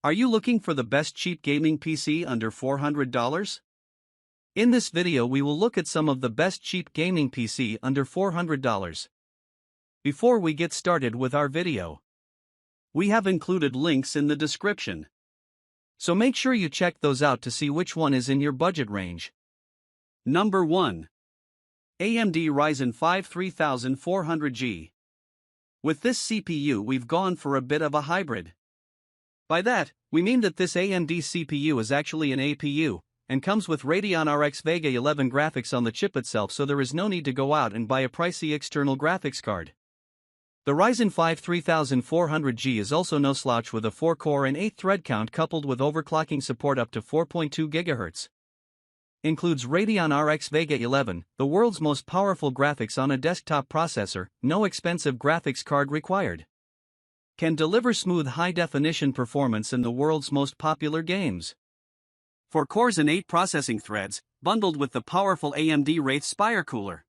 Are you looking for the best cheap gaming PC under $400? In this video we will look at some of the best cheap gaming PC under $400. Before we get started with our video, we have included links in the description. So make sure you check those out to see which one is in your budget range. Number 1. AMD Ryzen 5 3400G. With this CPU we've gone for a bit of a hybrid. By that, we mean that this AMD CPU is actually an APU, and comes with Radeon RX Vega 11 graphics on the chip itself, so there is no need to go out and buy a pricey external graphics card. The Ryzen 5 3400G is also no slouch with a 4-core and 8-thread count coupled with overclocking support up to 4.2 GHz. Includes Radeon RX Vega 11, the world's most powerful graphics on a desktop processor, no expensive graphics card required. Can deliver smooth high-definition performance in the world's most popular games. 4 cores and 8 processing threads, bundled with the powerful AMD Wraith Spire cooler.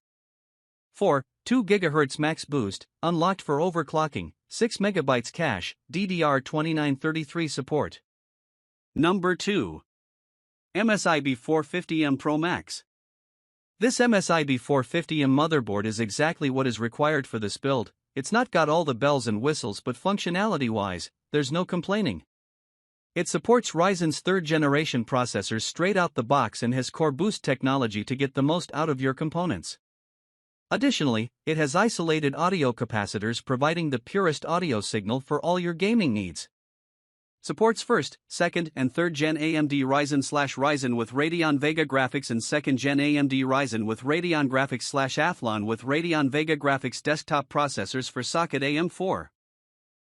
4. 2 GHz max boost, unlocked for overclocking, 6 MB cache, DDR2933 support. Number 2. MSI B450M Pro Max. This MSI B450M motherboard is exactly what is required for this build. It's not got all the bells and whistles, but functionality-wise, there's no complaining. It supports Ryzen's 3rd generation processors straight out the box and has Core Boost technology to get the most out of your components. Additionally, it has isolated audio capacitors providing the purest audio signal for all your gaming needs. Supports 1st, 2nd, and 3rd Gen AMD Ryzen with Radeon Vega graphics and 2nd Gen AMD Ryzen with Radeon graphics Athlon with Radeon Vega graphics desktop processors for socket AM4.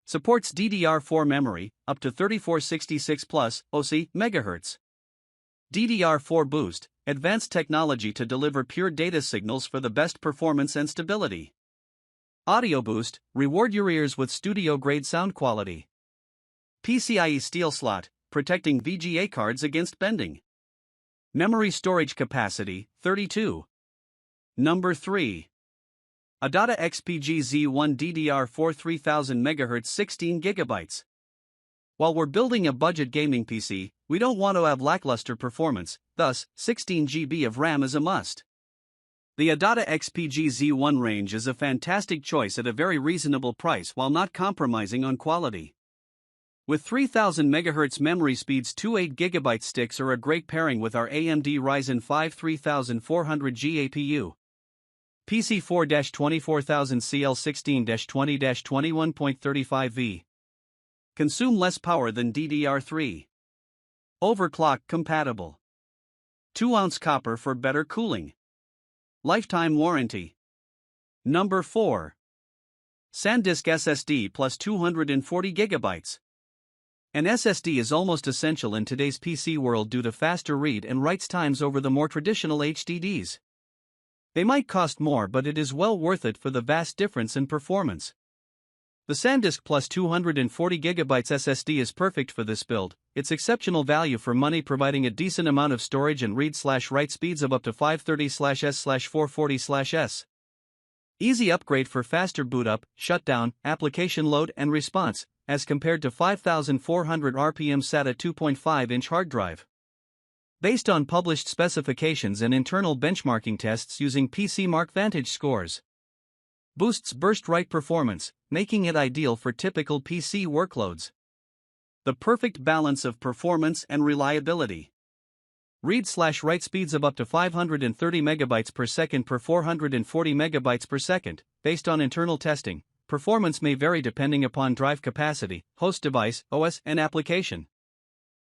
Supports DDR4 memory, up to 3466 plus OC MHz. DDR4 boost, advanced technology to deliver pure data signals for the best performance and stability. Audio boost, reward your ears with studio-grade sound quality. PCIe steel slot, protecting VGA cards against bending. Memory storage capacity, 32. Number 3. Adata XPG Z1 DDR4 3000 MHz 16 GB. While we're building a budget gaming PC, we don't want to have lackluster performance, thus, 16 GB of RAM is a must. The Adata XPG Z1 range is a fantastic choice at a very reasonable price while not compromising on quality. With 3000 MHz memory speeds, 2 8GB sticks are a great pairing with our AMD Ryzen 5 3400G APU. PC4-24000CL16-20-21.35V. Consume less power than DDR3. Overclock compatible. 2-ounce copper for better cooling. Lifetime warranty. Number 4. SanDisk SSD PLUS 240GB. An SSD is almost essential in today's PC world due to faster read and write times over the more traditional HDDs. They might cost more, but it is well worth it for the vast difference in performance. The SanDisk PLUS 240GB SSD is perfect for this build. It's exceptional value for money, providing a decent amount of storage and read/write speeds of up to 530/s/440/s. Easy upgrade for faster boot up, shutdown, application load and response, as compared to 5400 RPM SATA 2.5-inch hard drive. Based on published specifications and internal benchmarking tests using PCMark Vantage scores. Boosts burst write performance, making it ideal for typical PC workloads. The perfect balance of performance and reliability. Read/write speeds of up to 530 MB per second per 440 MB per second, based on internal testing. Performance may vary depending upon drive capacity, host device, OS, and application.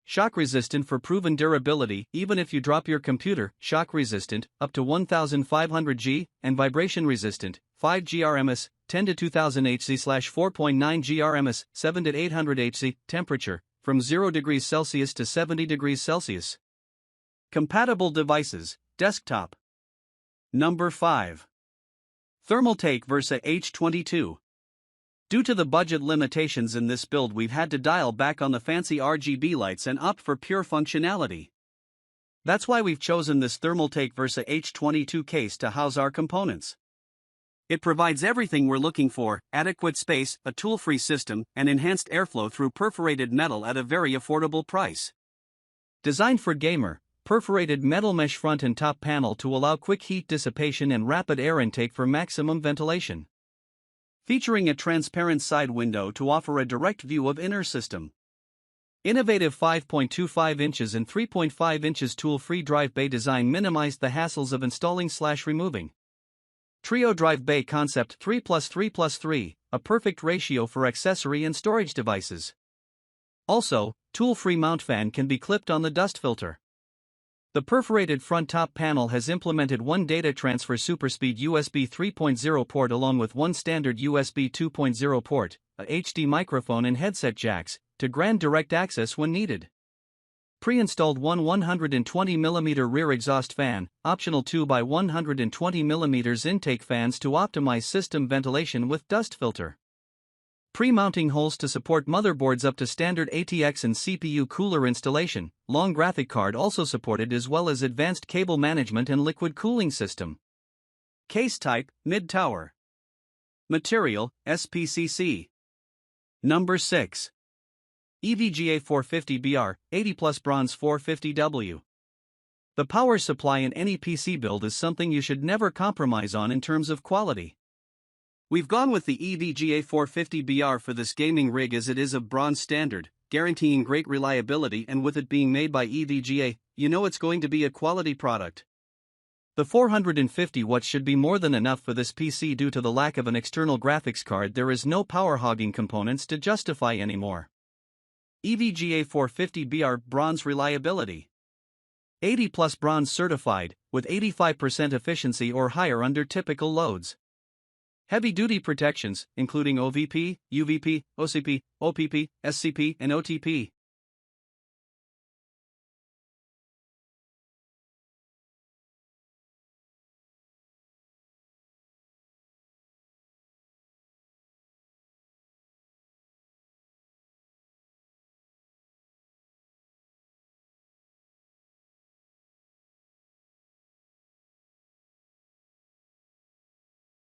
Shock resistant for proven durability, even if you drop your computer. Shock resistant, up to 1500 G, and vibration resistant, 5 GRMS, 10 to 2000 Hz/4.9 GRMS, 7 to 800 Hz. Temperature, from 0 degrees Celsius to 70 degrees Celsius. Compatible devices, desktop. Number 5. Thermaltake Versa H22. Due to the budget limitations in this build, we've had to dial back on the fancy RGB lights and opt for pure functionality. That's why we've chosen this Thermaltake Versa H22 case to house our components. It provides everything we're looking for: adequate space, a tool-free system, and enhanced airflow through perforated metal at a very affordable price. Designed for gamer, perforated metal mesh front and top panel to allow quick heat dissipation and rapid air intake for maximum ventilation. Featuring a transparent side window to offer a direct view of inner system. Innovative 5.25 inches and 3.5 inches tool-free drive bay design minimized the hassles of installing/removing. Trio drive bay concept 3+3+3, a perfect ratio for accessory and storage devices. Also, tool-free mount fan can be clipped on the dust filter. The perforated front-top panel has implemented one data transfer superspeed USB 3.0 port along with one standard USB 2.0 port, a HD microphone and headset jacks, to grant direct access when needed. Pre-installed one 120mm rear exhaust fan, optional 2x120mm intake fans to optimize system ventilation with dust filter. Pre-mounting holes to support motherboards up to standard ATX and CPU cooler installation, long graphic card also supported as well as advanced cable management and liquid cooling system. Case type, mid-tower. Material, SPCC. Number 6. EVGA 450BR, 80 Plus Bronze 450W. The power supply in any PC build is something you should never compromise on in terms of quality. We've gone with the EVGA 450BR for this gaming rig as it is of bronze standard, guaranteeing great reliability, and with it being made by EVGA, you know it's going to be a quality product. The 450 watts should be more than enough for this PC due to the lack of an external graphics card. There is no power hogging components to justify anymore. EVGA 450BR Bronze Reliability. 80 Plus Bronze certified, with 85% efficiency or higher under typical loads. Heavy-duty protections, including OVP, UVP, OCP, OPP, SCP, and OTP.